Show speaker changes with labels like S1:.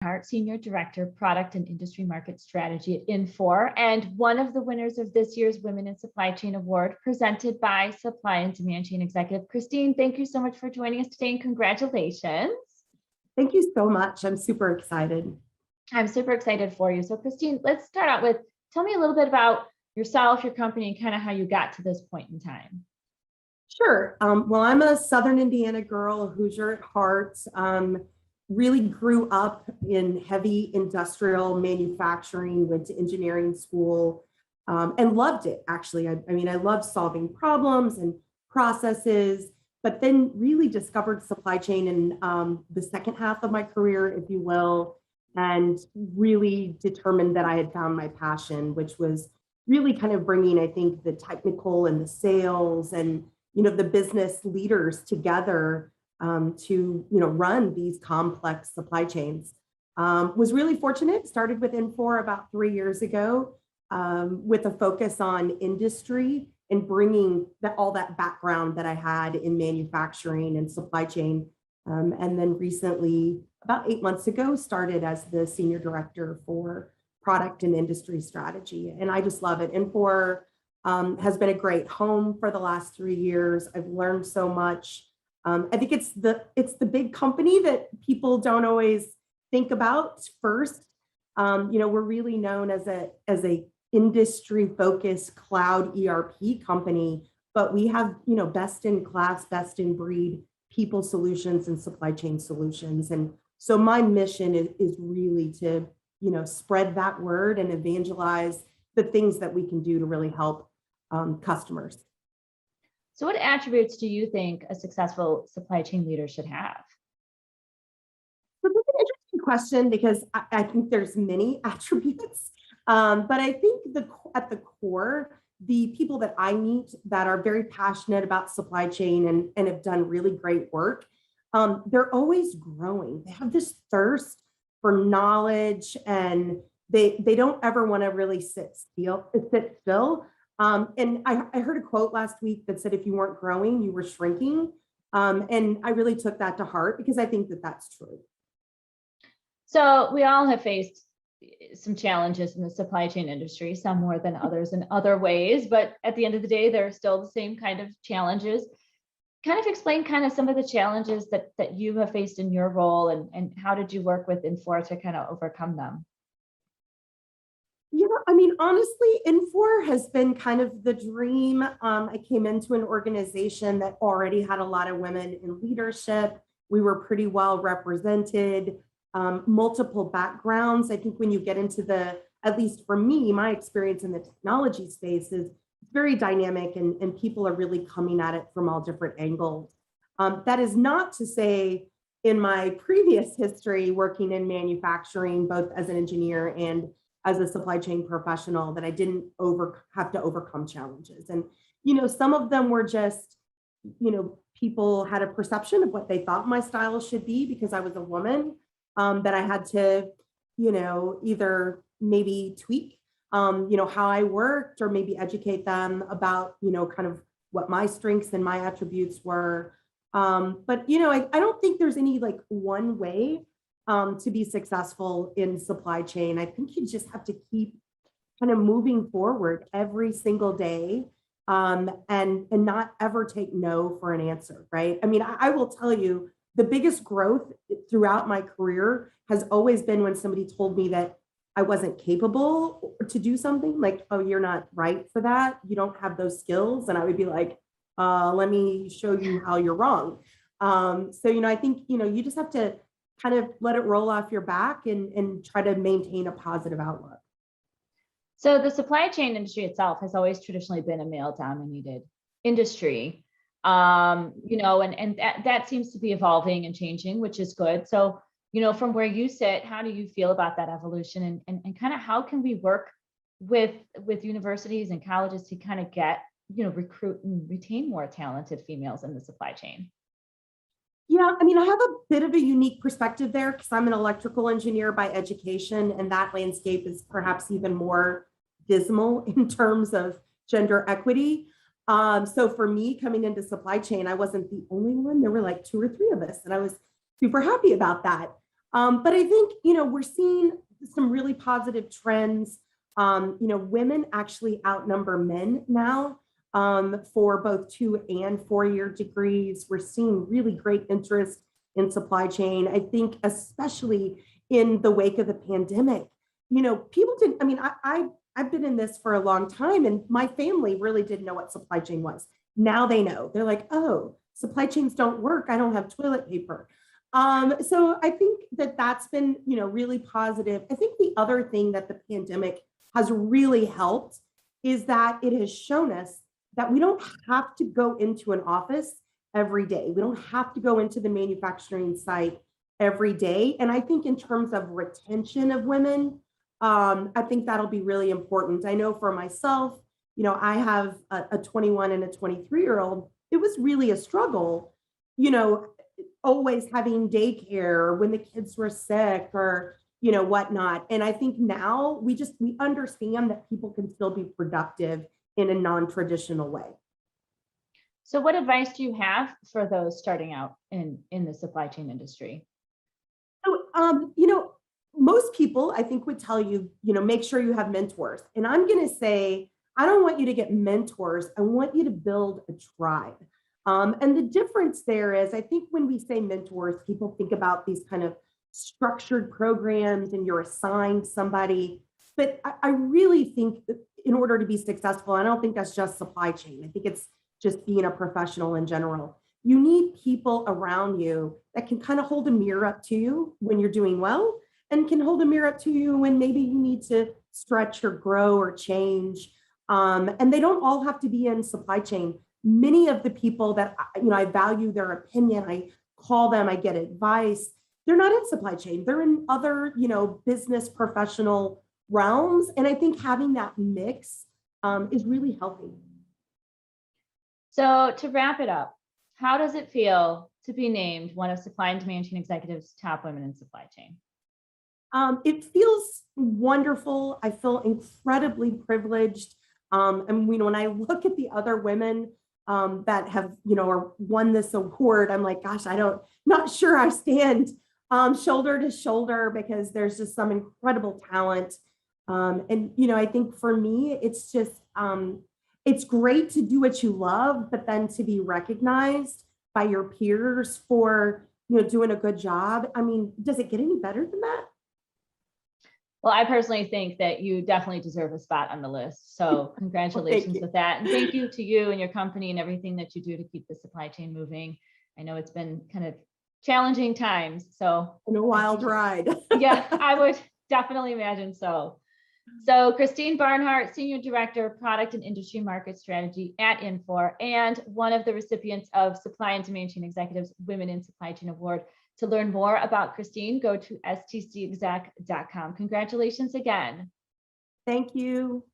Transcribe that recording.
S1: Barnhart, Senior Director, Product and Industry Market Strategy at Infor, and one of the winners of this year's Women in Supply Chain Award presented by Supply and Demand Chain Executive Christine. Thank you so much for joining us today and congratulations.
S2: Thank you so much. I'm super excited.
S1: I'm super excited for you. So Christine, let's start out with, tell me a little bit about yourself, your company, and kind of how you got to this point in time.
S2: Sure. Well, I'm a Southern Indiana girl, a Hoosier at heart. Really grew up in heavy industrial manufacturing, went to engineering school, and loved it, actually. I mean, I loved solving problems and processes, but then really discovered supply chain in the second half of my career, if you will, and really determined that I had found my passion, which was really kind of bringing, I think, the technical and the sales and the business leaders together to run these complex supply chains. Was really fortunate. Started with Infor about 3 years ago with a focus on industry and bringing all that background that I had in manufacturing and supply chain. And then recently, about 8 months ago, started as the Senior Director for Product and Industry Strategy. And I just love it. Infor has been a great home for the last 3 years. I've learned so much. I think it's the big company that people don't always think about first. We're really known as a industry focused cloud ERP company, but we have best in class, best in breed people solutions and supply chain solutions. And so my mission is really to spread that word and evangelize the things that we can do to really help customers.
S1: So what attributes do you think a successful supply chain leader should have?
S2: So that's an interesting question because I think there's many attributes, but I think at the core, the people that I meet that are very passionate about supply chain and have done really great work, they're always growing. They have this thirst for knowledge and they don't ever want to really sit still. And I heard a quote last week that said, if you weren't growing, you were shrinking. And I really took that to heart because I think that that's true.
S1: So we all have faced some challenges in the supply chain industry, some more than others in other ways, but at the end of the day, they're still the same kind of challenges. Kind of explain kind of some of the challenges that you have faced in your role and how did you work with Infor to kind of overcome them?
S2: I mean, honestly, Infor has been kind of the dream. I came into an organization that already had a lot of women in leadership. We were pretty well represented, multiple backgrounds. I think when you get into at least for me, my experience in the technology space is very dynamic and people are really coming at it from all different angles. That is not to say in my previous history working in manufacturing, both as an engineer and as a supply chain professional, that I didn't have to overcome challenges. And, some of them were just, people had a perception of what they thought my style should be because I was a woman, that I had to, either maybe tweak, how I worked or maybe educate them about, kind of what my strengths and my attributes were. But, I don't think there's any like one way to be successful in supply chain. I think you just have to keep kind of moving forward every single day and not ever take no for an answer, right? I mean, I will tell you, the biggest growth throughout my career has always been when somebody told me that I wasn't capable to do something, like, oh, you're not right for that. You don't have those skills. And I would be like, let me show you how you're wrong. So, I think, you just have to kind of let it roll off your back and try to maintain a positive outlook.
S1: So the supply chain industry itself has always traditionally been a male-dominated industry, and that seems to be evolving and changing, which is good. So, from where you sit, how do you feel about that evolution and kind of how can we work with universities and colleges to kind of get, recruit and retain more talented females in the supply chain?
S2: Yeah, I mean, I have a bit of a unique perspective there because I'm an electrical engineer by education, and that landscape is perhaps even more dismal in terms of gender equity. So for me, coming into supply chain, I wasn't the only one. There were like 2 or 3 of us, and I was super happy about that. But I think, we're seeing some really positive trends. Women actually outnumber men now for both 2 and 4 year degrees. We're seeing really great interest in supply chain. I think, especially in the wake of the pandemic, people didn't, I mean, I've been in this for a long time, and my family really didn't know what supply chain was. Now they know. They're like, oh, supply chains don't work. I don't have toilet paper. So I think that that's been, really positive. I think the other thing that the pandemic has really helped is that it has shown us that we don't have to go into an office every day. We don't have to go into the manufacturing site every day. And I think in terms of retention of women, I think that'll be really important. I know for myself, I have a 21 and a 23-year-old. It was really a struggle, always having daycare when the kids were sick or, whatnot. And I think now we understand that people can still be productive in a non-traditional way.
S1: So what advice do you have for those starting out in the supply chain industry?
S2: So, most people I think would tell you, make sure you have mentors. And I'm going to say, I don't want you to get mentors. I want you to build a tribe. And the difference there is, I think when we say mentors, people think about these kind of structured programs and you're assigned somebody. But I really think that in order to be successful, I don't think that's just supply chain. I think it's just being a professional in general. You need people around you that can kind of hold a mirror up to you when you're doing well, and can hold a mirror up to you when maybe you need to stretch or grow or change. And they don't all have to be in supply chain. Many of the people that, I value their opinion, I call them, I get advice, they're not in supply chain. They're in other, business professional realms. And I think having that mix is really healthy.
S1: So to wrap it up, how does it feel to be named one of Supply and Demand Chain Executive's top women in supply chain?
S2: It feels wonderful. I feel incredibly privileged. And when I look at the other women that have, or won this award, I'm like, gosh, not sure I stand shoulder to shoulder, because there's just some incredible talent. And, I think for me, it's just, it's great to do what you love, but then to be recognized by your peers for, doing a good job. I mean, does it get any better than that?
S1: Well, I personally think that you definitely deserve a spot on the list. So congratulations with that. And thank you to you and your company and everything that you do to keep the supply chain moving. I know it's been kind of challenging times. So
S2: in a wild ride.
S1: Yeah, I would definitely imagine so. So Christine Barnhart, Senior Director of Product and Industry Market Strategy at Infor, and one of the recipients of Supply and Demand Chain Executives Women in Supply Chain Award. To learn more about Christine, go to stcexec.com. Congratulations again.
S2: Thank you.